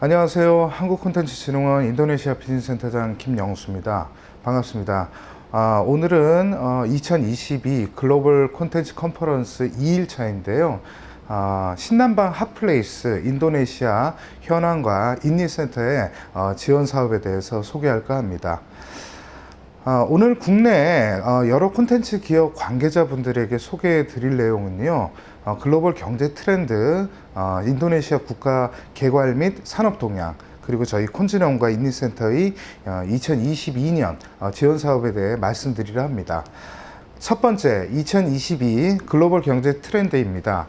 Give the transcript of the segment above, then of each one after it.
안녕하세요. 한국콘텐츠진흥원 인도네시아 비즈니스센터장 김영수입니다. 반갑습니다. 오늘은 2022 글로벌 콘텐츠 컨퍼런스 2일차인데요. 신남방 핫플레이스 인도네시아 현황과 인니센터의 지원 사업에 대해서 소개할까 합니다. 오늘 국내 여러 콘텐츠 기업 관계자분들에게 소개해 드릴 내용은요, 글로벌 경제 트렌드, 인도네시아 국가 개발 및 산업 동향, 그리고 저희 콘진원과 인니센터의 2022년 지원 사업에 대해 말씀드리려 합니다. 첫 번째, 2022 글로벌 경제 트렌드입니다.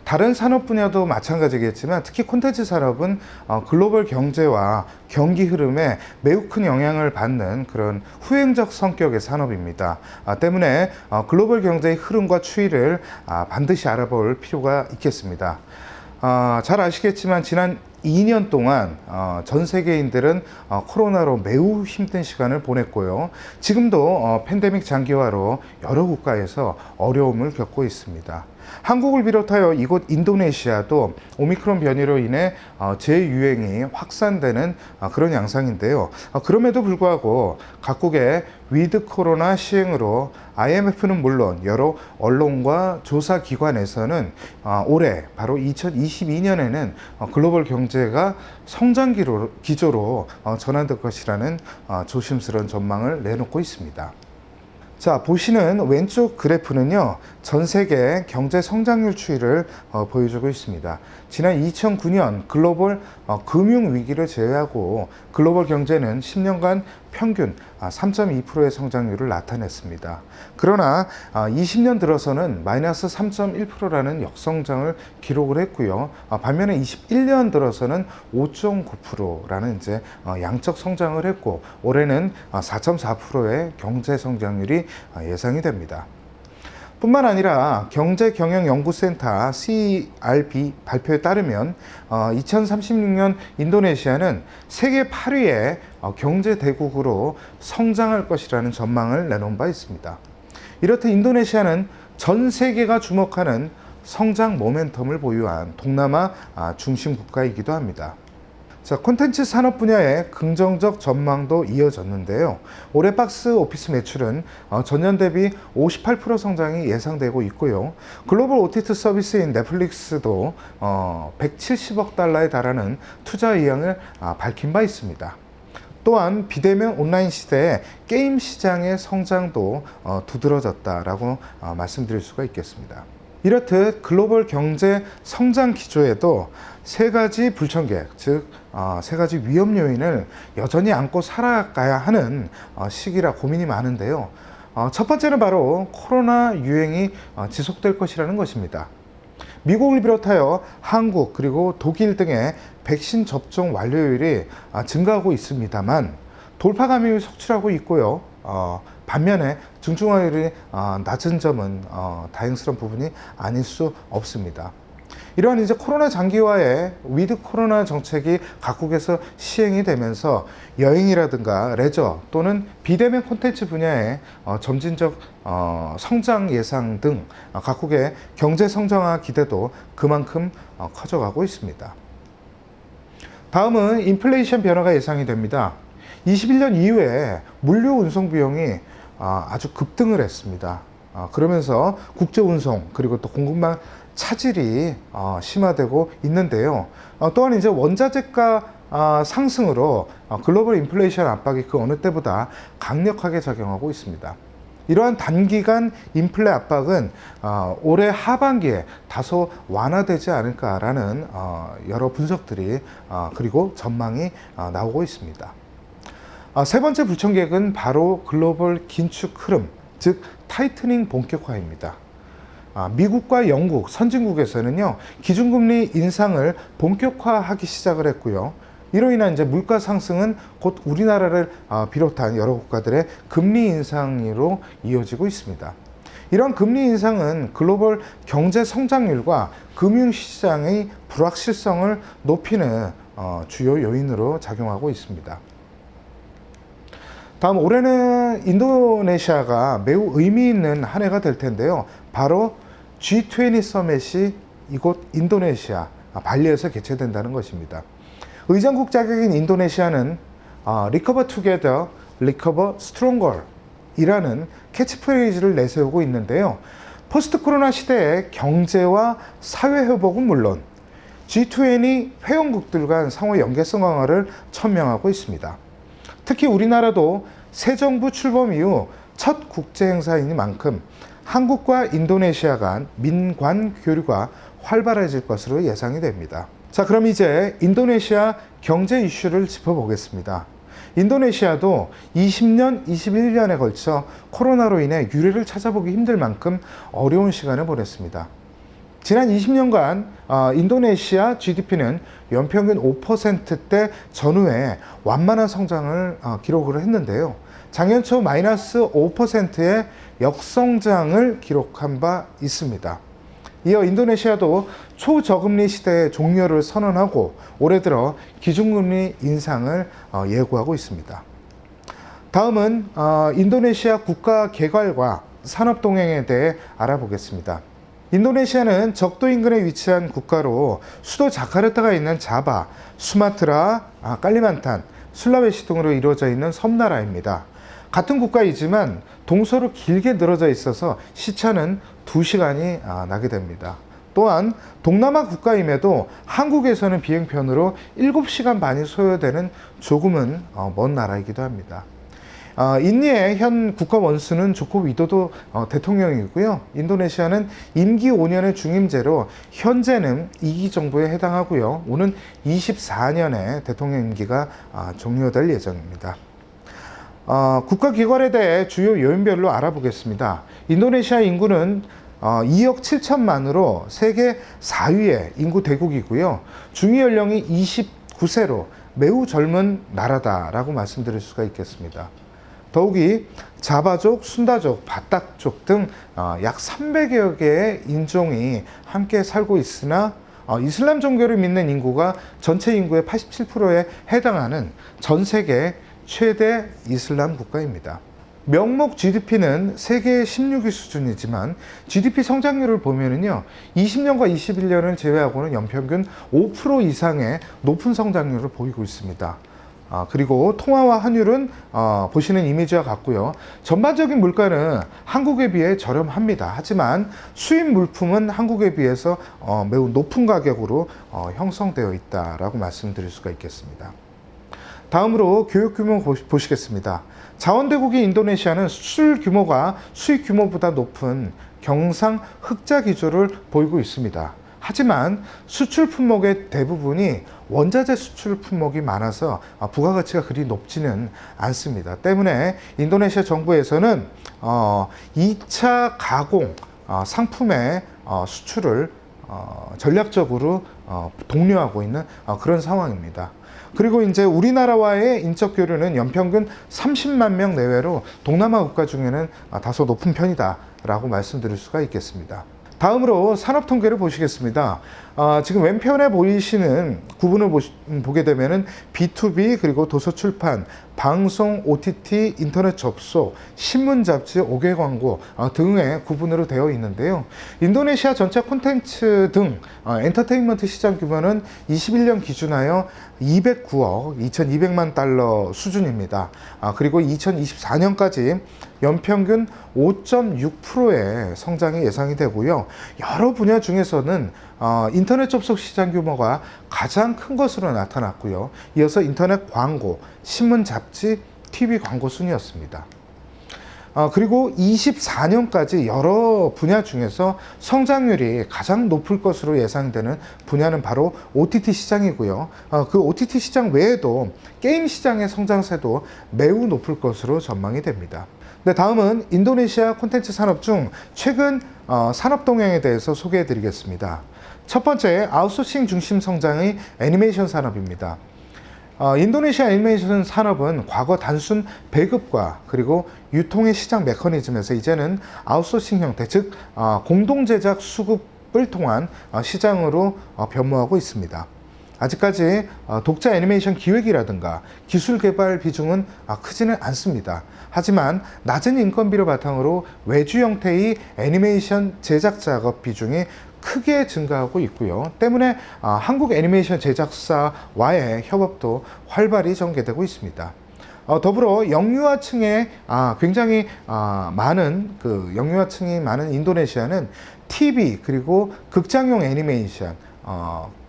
다른 산업 분야도 마찬가지겠지만 특히 콘텐츠 산업은 글로벌 경제와 경기 흐름에 매우 큰 영향을 받는 그런 후행적 성격의 산업입니다. 때문에 글로벌 경제의 흐름과 추이를 반드시 알아볼 필요가 있겠습니다. 잘 아시겠지만 지난 2년 동안 전 세계인들은 코로나로 매우 힘든 시간을 보냈고요. 지금도 팬데믹 장기화로 여러 국가에서 어려움을 겪고 있습니다. 한국을 비롯하여 이곳 인도네시아도 오미크론 변이로 인해 재유행이 확산되는 그런 양상인데요. 그럼에도 불구하고 각국의 위드 코로나 시행으로 IMF는 물론 여러 언론과 조사기관에서는 올해 바로 2022년에는 글로벌 경제가 성장 기조로 전환될 것이라는 조심스러운 전망을 내놓고 있습니다. 자, 보시는 왼쪽 그래프는요, 전 세계 경제 성장률 추이를 보여주고 있습니다. 지난 2009년 글로벌 금융 위기를 제외하고 글로벌 경제는 10년간 평균 3.2%의 성장률을 나타냈습니다. 그러나 20년 들어서는 마이너스 3.1%라는 역성장을 기록을 했고요. 반면에 21년 들어서는 5.9%라는 이제 양적 성장을 했고, 올해는 4.4%의 경제 성장률이 예상이 됩니다. 뿐만 아니라 경제경영연구센터 CRB 발표에 따르면 2036년 인도네시아는 세계 8위의 경제 대국으로 성장할 것이라는 전망을 내놓은 바 있습니다. 이렇듯 인도네시아는 전 세계가 주목하는 성장 모멘텀을 보유한 동남아 중심 국가이기도 합니다. 자, 콘텐츠 산업 분야의 긍정적 전망도 이어졌는데요. 올해 박스 오피스 매출은 전년 대비 58% 성장이 예상되고 있고요. 글로벌 OTT 서비스인 넷플릭스도 170억 달러에 달하는 투자 의향을 밝힌 바 있습니다. 또한 비대면 온라인 시대에 게임 시장의 성장도 두드러졌다라고 말씀드릴 수가 있겠습니다. 이렇듯 글로벌 경제 성장 기조에도 세 가지 불청객, 즉 세 가지 위험 요인을 여전히 안고 살아가야 하는 시기라 고민이 많은데요. 첫 번째는 바로 코로나 유행이 지속될 것이라는 것입니다. 미국을 비롯하여 한국 그리고 독일 등의 백신 접종 완료율이 증가하고 있습니다만 돌파 감염이 속출하고 있고요. 반면에 중증화율이 낮은 점은 다행스러운 부분이 아닐 수 없습니다. 이러한 이제 코로나 장기화의 위드 코로나 정책이 각국에서 시행이 되면서 여행이라든가 레저 또는 비대면 콘텐츠 분야의 점진적 성장 예상 등 각국의 경제 성장화 기대도 그만큼 커져가고 있습니다. 다음은 인플레이션 변화가 예상이 됩니다. 21년 이후에 물류 운송 비용이 아주 급등을 했습니다. 그러면서 국제 운송 그리고 또 공급망 차질이 심화되고 있는데요. 또한 이제 원자재가 상승으로 글로벌 인플레이션 압박이 그 어느 때보다 강력하게 작용하고 있습니다. 이러한 단기간 인플레 압박은 올해 하반기에 다소 완화되지 않을까라는 여러 분석들이 그리고 전망이 나오고 있습니다. 세 번째 불청객은 바로 글로벌 긴축 흐름, 즉 타이트닝 본격화입니다. 미국과 영국, 선진국에서는요, 기준금리 인상을 본격화하기 시작을 했고요. 이로 인한 이제 물가 상승은 곧 우리나라를 비롯한 여러 국가들의 금리 인상으로 이어지고 있습니다. 이런 금리 인상은 글로벌 경제 성장률과 금융시장의 불확실성을 높이는 주요 요인으로 작용하고 있습니다. 다음, 올해는 인도네시아가 매우 의미 있는 한 해가 될 텐데요. 바로 G20 서밋이 이곳 인도네시아 발리에서 개최된다는 것입니다. 의장국 자격인 인도네시아는 Recover Together, Recover Stronger 이라는 캐치프레이즈를 내세우고 있는데요. 포스트 코로나 시대의 경제와 사회 회복은 물론 G20 회원국들 간 상호 연계성 강화를 천명하고 있습니다. 특히 우리나라도 새 정부 출범 이후 첫 국제 행사인 만큼 한국과 인도네시아 간 민관 교류가 활발해질 것으로 예상이 됩니다. 자, 그럼 이제 인도네시아 경제 이슈를 짚어보겠습니다. 인도네시아도 20년, 21년에 걸쳐 코로나로 인해 유례를 찾아보기 힘들 만큼 어려운 시간을 보냈습니다. 지난 20년간 인도네시아 GDP는 연평균 5%대 전후에 완만한 성장을 기록을 했는데요. 작년 초 마이너스 5%의 역성장을 기록한 바 있습니다. 이어 인도네시아도 초저금리 시대의 종료를 선언하고 올해 들어 기준금리 인상을 예고하고 있습니다. 다음은 인도네시아 국가 개괄과 산업 동향에 대해 알아보겠습니다. 인도네시아는 적도 인근에 위치한 국가로 수도 자카르타가 있는 자바, 수마트라, 깔리만탄, 술라웨시 등으로 이루어져 있는 섬나라입니다. 같은 국가이지만 동서로 길게 늘어져 있어서 시차는 2시간이 나게 됩니다. 또한 동남아 국가임에도 한국에서는 비행편으로 7시간 반이 소요되는 조금은 먼 나라이기도 합니다. 인니의 현 국가 원수는 조코 위도도 대통령이고요. 인도네시아는 임기 5년의 중임제로 현재는 2기 정부에 해당하고요. 오는 24년에 대통령 임기가 종료될 예정입니다. 국가 기관에 대해 주요 요인별로 알아보겠습니다. 인도네시아 인구는 2억 7천만으로 세계 4위의 인구 대국이고요. 중위 연령이 29세로 매우 젊은 나라다라고 말씀드릴 수가 있겠습니다. 더욱이 자바족, 순다족, 바딱족 등 약 300여 개의 인종이 함께 살고 있으나 이슬람 종교를 믿는 인구가 전체 인구의 87%에 해당하는 전 세계 최대 이슬람 국가입니다. 명목 GDP는 세계 16위 수준이지만 GDP 성장률을 보면은요, 20년과 21년을 제외하고는 연평균 5% 이상의 높은 성장률을 보이고 있습니다. 그리고 통화와 환율은 보시는 이미지와 같고요. 전반적인 물가는 한국에 비해 저렴합니다. 하지만 수입 물품은 한국에 비해서 매우 높은 가격으로 형성되어 있다라고 말씀드릴 수가 있겠습니다. 다음으로 교육 규모 보시겠습니다. 자원대국인 인도네시아는 수출 규모가 수입 규모보다 높은 경상 흑자 기조를 보이고 있습니다. 하지만 수출 품목의 대부분이 원자재 수출 품목이 많아서 부가가치가 그리 높지는 않습니다. 때문에 인도네시아 정부에서는 2차 가공 상품의 수출을 전략적으로 독려하고 있는 그런 상황입니다. 그리고 이제 우리나라와의 인적 교류는 연평균 30만 명 내외로 동남아 국가 중에는 다소 높은 편이다라고 말씀드릴 수가 있겠습니다. 다음으로 산업 통계를 보시겠습니다. 지금 왼편에 보이시는 구분을 보게 되면은 B2B 그리고 도서 출판, 방송, OTT, 인터넷 접속, 신문 잡지, 5개 광고 등의 구분으로 되어 있는데요. 인도네시아 전체 콘텐츠 등 엔터테인먼트 시장 규모는 21년 기준하여 209억 2200만 달러 수준입니다. 그리고 2024년까지 연평균 5.6%의 성장이 예상이 되고요. 여러 분야 중에서는 인터넷 접속 시장 규모가 가장 큰 것으로 나타났고요. 이어서 인터넷 광고, 신문 잡지, TV 광고 순이었습니다. 그리고 24년까지 여러 분야 중에서 성장률이 가장 높을 것으로 예상되는 분야는 바로 OTT 시장이고요. 그 OTT 시장 외에도 게임 시장의 성장세도 매우 높을 것으로 전망이 됩니다. 네, 다음은 인도네시아 콘텐츠 산업 중 최근 산업 동향에 대해서 소개해 드리겠습니다. 첫 번째, 아웃소싱 중심 성장의 애니메이션 산업입니다. 인도네시아 애니메이션 산업은 과거 단순 배급과 그리고 유통의 시장 메커니즘에서 이제는 아웃소싱 형태, 즉 공동 제작 수급을 통한 시장으로 변모하고 있습니다. 아직까지 독자 애니메이션 기획이라든가 기술 개발 비중은 크지는 않습니다. 하지만 낮은 인건비를 바탕으로 외주 형태의 애니메이션 제작 작업 비중이 크게 증가하고 있고요. 때문에 한국 애니메이션 제작사와의 협업도 활발히 전개되고 있습니다. 더불어 영유아층에 굉장히 많은 영유아층이 많은 인도네시아는 TV 그리고 극장용 애니메이션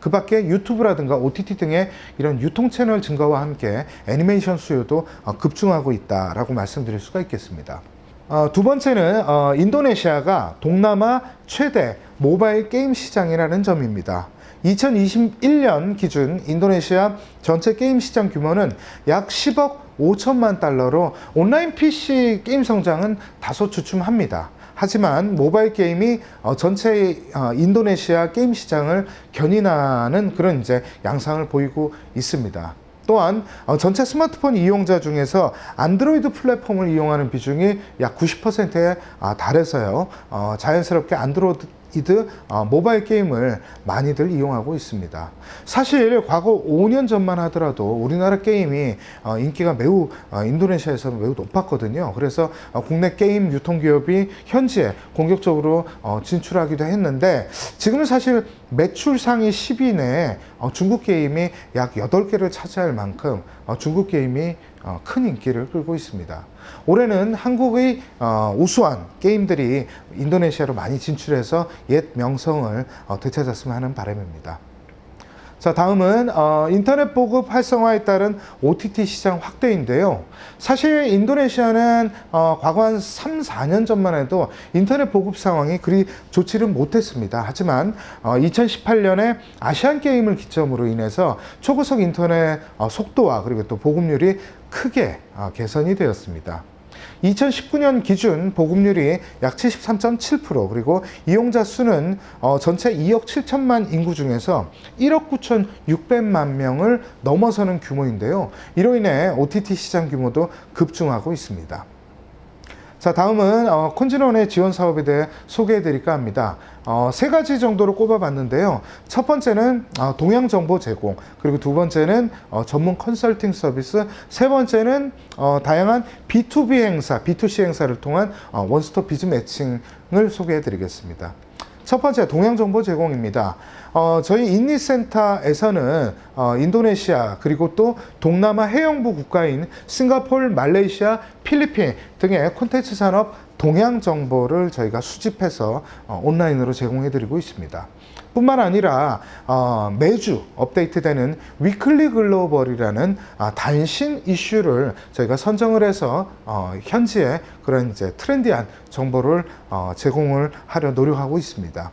그 밖에 유튜브라든가 OTT 등의 이런 유통 채널 증가와 함께 애니메이션 수요도 급증하고 있다라고 말씀드릴 수가 있겠습니다. 두 번째는 인도네시아가 동남아 최대 모바일 게임 시장이라는 점입니다. 2021년 기준 인도네시아 전체 게임 시장 규모는 약 10억 5천만 달러로 온라인 PC 게임 성장은 다소 주춤합니다. 하지만 모바일 게임이 전체 인도네시아 게임 시장을 견인하는 그런 이제 양상을 보이고 있습니다. 또한 전체 스마트폰 이용자 중에서 안드로이드 플랫폼을 이용하는 비중이 약 90%에 달해서요. 자연스럽게 안드로이드 모바일 게임을 많이들 이용하고 있습니다. 사실 과거 5년 전만 하더라도 우리나라 게임이 인기가 매우 인도네시아에서는 매우 높았거든요. 그래서 국내 게임 유통기업이 현지에 공격적으로 진출하기도 했는데 지금은 사실 매출 상위 10위 내에 중국 게임이 약 8개를 차지할 만큼 중국 게임이 큰 인기를 끌고 있습니다. 올해는 한국의 우수한 게임들이 인도네시아로 많이 진출해서 옛 명성을 되찾았으면 하는 바람입니다. 자, 다음은 인터넷 보급 활성화에 따른 OTT 시장 확대인데요. 사실 인도네시아는 과거 한 3, 4년 전만 해도 인터넷 보급 상황이 그리 좋지는 못했습니다. 하지만 2018년에 아시안 게임을 기점으로 인해서 초고속 인터넷 속도와 그리고 또 보급률이 크게 개선이 되었습니다. 2019년 기준 보급률이 약 73.7% 그리고 이용자 수는 전체 2억 7천만 인구 중에서 1억 9,600만 명을 넘어서는 규모인데요. 이로 인해 OTT 시장 규모도 급증하고 있습니다. 자, 다음은 콘진원의 지원 사업에 대해 소개해 드릴까 합니다. 세 가지 정도로 꼽아봤는데요. 첫 번째는 동향 정보 제공, 그리고 두 번째는 전문 컨설팅 서비스, 세 번째는 다양한 B2B 행사, B2C 행사를 통한 원스톱 비즈 매칭을 소개해 드리겠습니다. 첫 번째, 동향 정보 제공입니다. 저희 인니센터에서는 인도네시아 그리고 또 동남아 해영부 국가인 싱가포르, 말레이시아, 필리핀 등의 콘텐츠 산업 동향 정보를 저희가 수집해서 온라인으로 제공해 드리고 있습니다. 뿐만 아니라 매주 업데이트되는 위클리 글로벌이라는 단신 이슈를 저희가 선정을 해서 현지의 그런 이제 트렌디한 정보를 제공을 하려 노력하고 있습니다.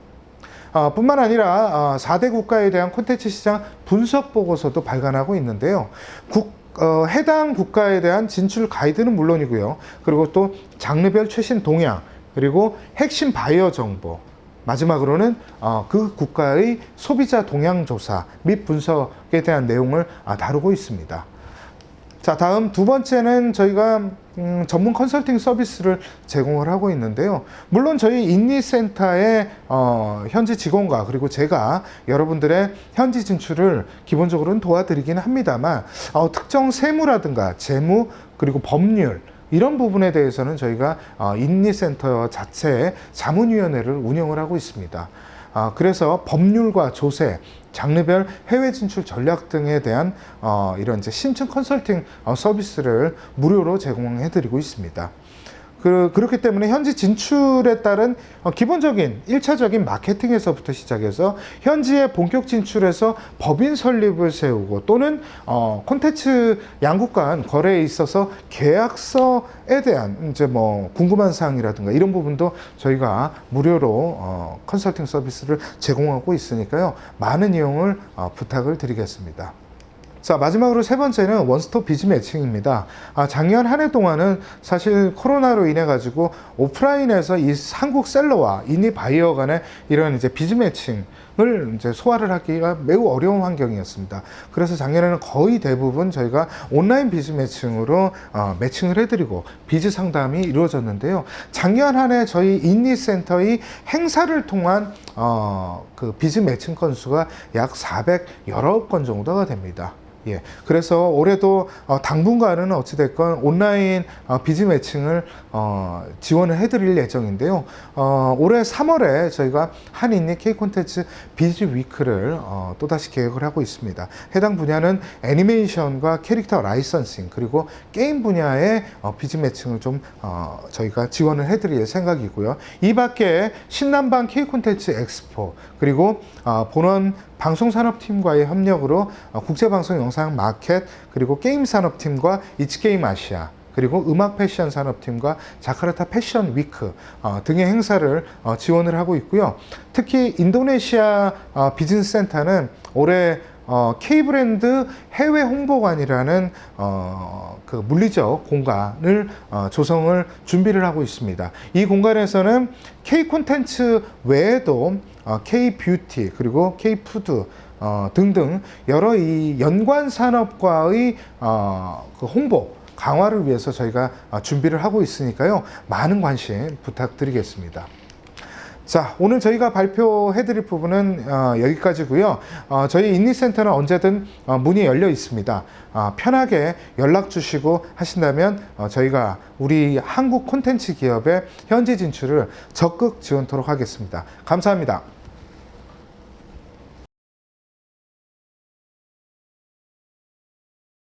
뿐만 아니라 4대 국가에 대한 콘텐츠 시장 분석 보고서도 발간하고 있는데요. 해당 국가에 대한 진출 가이드는 물론이고요. 그리고 또 장르별 최신 동향, 그리고 핵심 바이어 정보, 마지막으로는 그 국가의 소비자 동향 조사 및 분석에 대한 내용을 다루고 있습니다. 자, 다음 두 번째는 저희가 전문 컨설팅 서비스를 제공을 하고 있는데요. 물론 저희 인니센터의 현지 직원과 그리고 제가 여러분들의 현지 진출을 기본적으로는 도와드리긴 합니다만 특정 세무라든가 재무 그리고 법률 이런 부분에 대해서는 저희가 인니센터 자체의 자문위원회를 운영을 하고 있습니다. 그래서 법률과 조세, 장르별 해외 진출 전략 등에 대한 이런 이제 심층 컨설팅 서비스를 무료로 제공해 드리고 있습니다. 그렇기 때문에 현지 진출에 따른 기본적인 1차적인 마케팅에서부터 시작해서 현지에 본격 진출해서 법인 설립을 세우고 또는 콘텐츠 양국 간 거래에 있어서 계약서에 대한 이제 뭐 궁금한 사항이라든가 이런 부분도 저희가 무료로 컨설팅 서비스를 제공하고 있으니까요. 많은 이용을 부탁을 드리겠습니다. 자, 마지막으로 세 번째는 원스톱 비즈 매칭입니다. 작년 한 해 동안은 사실 코로나로 인해 가지고 오프라인에서 이 한국 셀러와 인니 바이어 간의 이런 이제 비즈 매칭을 이제 소화를 하기가 매우 어려운 환경이었습니다. 그래서 작년에는 거의 대부분 저희가 온라인 비즈 매칭으로 매칭을 해드리고 비즈 상담이 이루어졌는데요. 작년 한 해 저희 인니센터의 행사를 통한 그 비즈 매칭 건수가 약 419건 정도가 됩니다. 예, 그래서 올해도 당분간은 어찌됐건 온라인 비즈 매칭을 지원을 해드릴 예정인데요. 올해 3월에 저희가 한인니 K 콘텐츠 비즈 위크를 또다시 계획을 하고 있습니다. 해당 분야는 애니메이션과 캐릭터 라이선싱 그리고 게임 분야의 비즈 매칭을 좀 저희가 지원을 해드릴 생각이고요. 이 밖에 신남방 K 콘텐츠 엑스포 그리고 본원 방송산업팀과의 협력으로 국제방송 영상 마켓 그리고 게임 산업팀과 이츠게임 아시아 그리고 음악 패션 산업팀과 자카르타 패션 위크 등의 행사를 지원을 하고 있고요. 특히 인도네시아 비즈니스 센터는 올해 K브랜드 해외 홍보관이라는 그 물리적 공간을 조성을 준비를 하고 있습니다. 이 공간에서는 K 콘텐츠 외에도 K 뷰티 그리고 K 푸드 등등 여러 이 연관 산업과의 그 홍보 강화를 위해서 저희가 준비를 하고 있으니까요. 많은 관심 부탁드리겠습니다. 자, 오늘 저희가 발표해드릴 부분은 여기까지고요. 저희 인니센터는 언제든 문이 열려 있습니다. 편하게 연락 주시고 하신다면 저희가 우리 한국 콘텐츠 기업의 현지 진출을 적극 지원토록 하겠습니다. 감사합니다.